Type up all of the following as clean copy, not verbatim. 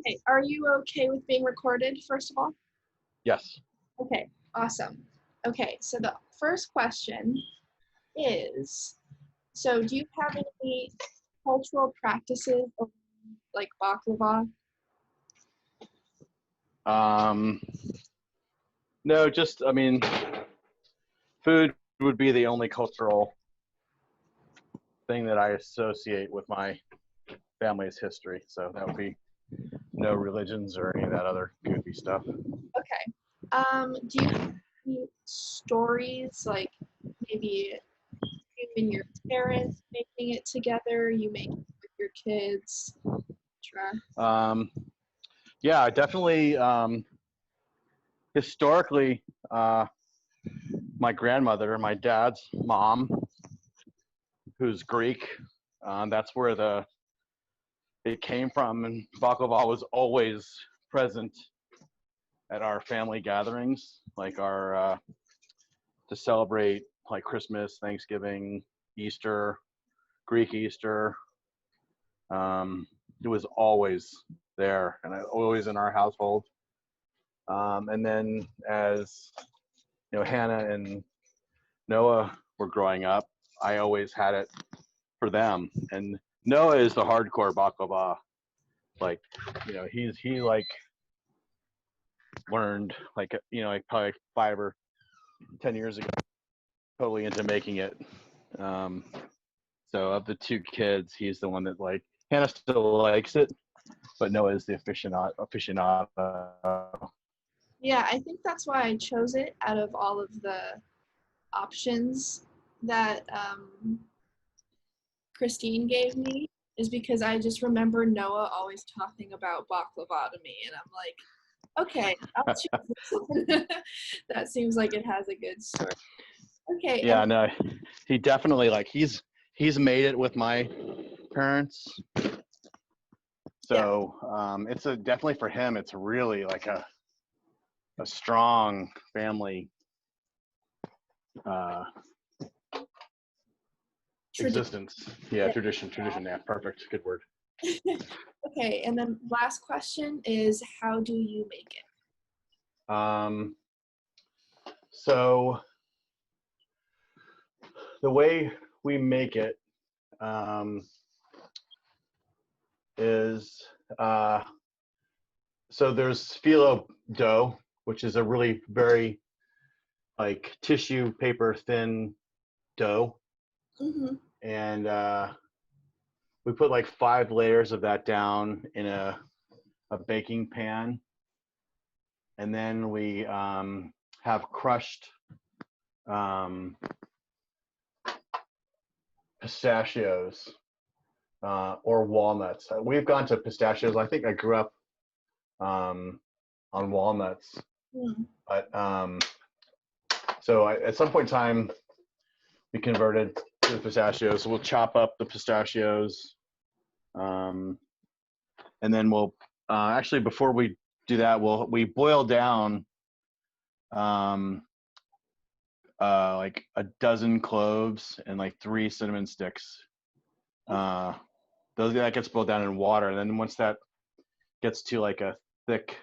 Okay, are you okay with being recorded, first of all? Yes. Okay, awesome. Okay, so the first question is, so do you have any cultural practices of, like baklava? No, just, I mean, food would be the only cultural thing that I associate with my family's history. So that would be no religions or any of that other goofy stuff. Okay. Do you have any stories, like maybe you and your parents making it together, you making it with your kids, etc.? Yeah, definitely. Historically, my grandmother, my dad's mom, who's Greek, that's where it came from, and baklava was always present at our family gatherings, like our to celebrate like Christmas, Thanksgiving, Easter, Greek Easter. It was always there and always in our household. And then as Hannah and Noah were growing up, I always had it for them. And Noah is the hardcore baklava. Like, he like learned like probably 5 or 10 years ago, totally into making it. So of the two kids, he's the one that like Hannah still likes it, but Noah is the aficionado. Yeah, I think that's why I chose it out of all of the options that Christine gave me, is because I just remember Noah always talking about baklava to me, and I'm like, okay, I'll choose this one. That seems like it has a good story. Okay, and Yeah, no, he definitely like he's made it with my parents. yeah, So it's definitely for him. It's really like a strong family uh, tradition. existence. Yeah, tradition. Yeah, perfect. Good word. Okay, and then last question is, how do you make it? So the way we make it is so there's phyllo dough, which is a really very like tissue paper thin dough, Mm-hmm. and we put like 5 layers of that down in a baking pan, and then we have crushed pistachios or walnuts. We've gone to pistachios. I think I grew up on walnuts, but so at some point in time we converted to the pistachios. So we'll chop up the pistachios, and then we'll actually before we do that, we boil down like a dozen cloves and like 3 cinnamon sticks. That gets boiled down in water, and then once that gets to like a thick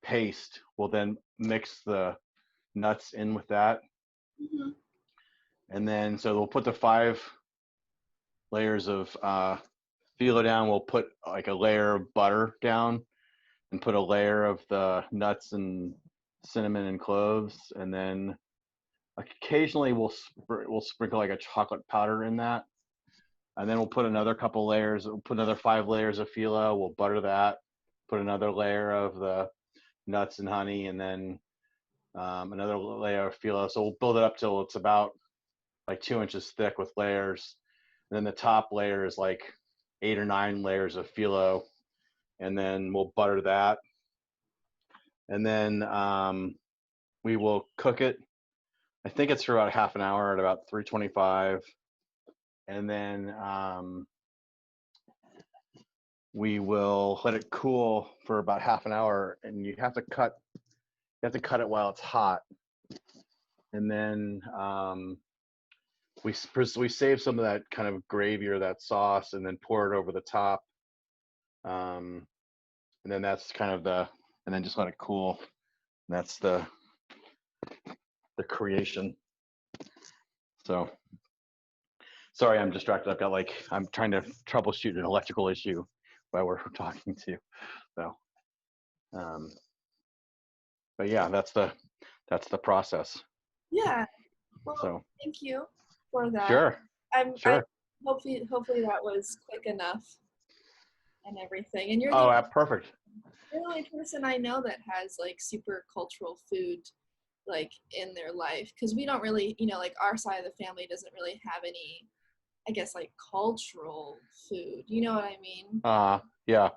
paste, we'll then mix the nuts in with that, Mm-hmm. and then so we'll put the 5 layers of phyllo down. We'll put like a layer of butter down, and put a layer of the nuts and cinnamon and cloves, and then occasionally we'll sprinkle like a chocolate powder in that, and then we'll put another couple layers. We'll put another 5 layers of phyllo. We'll butter that. Put another layer of the nuts and honey, and then another layer of phyllo. So we'll build it up till it's about like 2 inches thick with layers. And then the top layer is like 8 or 9 layers of phyllo, and then we'll butter that. And then we will cook it. I think it's for about half an hour at about 325, and then we will let it cool for about half an hour. And you have to cut it while it's hot. And then we save some of that kind of gravy or that sauce, and then pour it over the top. and then that's kind of and then just let it cool. And that's the creation. So sorry, I'm distracted. I'm trying to troubleshoot an electrical issue while we're talking to you. So, but yeah, that's the process. Yeah. Well, So thank you for that. sure, I sure. hopefully that was quick enough and everything. And you're Oh, perfect. the only person I know that has like super cultural food like in their life, because we don't really, like our side of the family doesn't really have any, I guess, like cultural food. You know what I mean? Yeah. So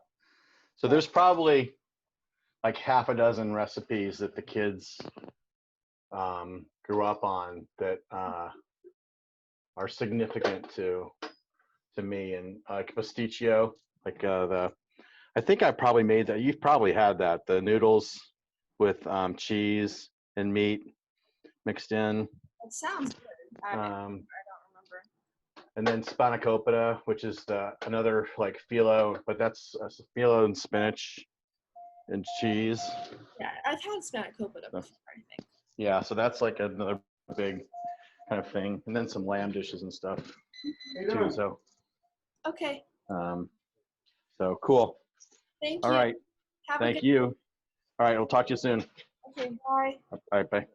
So, there's probably like half a dozen recipes that the kids grew up on that are significant to me, and like pasticcio, like I think I probably made that. You've probably had that, the noodles with cheese and meat mixed in. it sounds good. I don't remember. And then spanakopita, which is another like phyllo, but that's phyllo and spinach and cheese. Yeah, I've had spanakopita before, I think. Yeah, so that's like another big kind of thing. And then some lamb dishes and stuff too. So Okay. so cool. Thank All you. right. Have a Thank good you. All right, we'll talk to you soon. Okay, bye. All right, bye.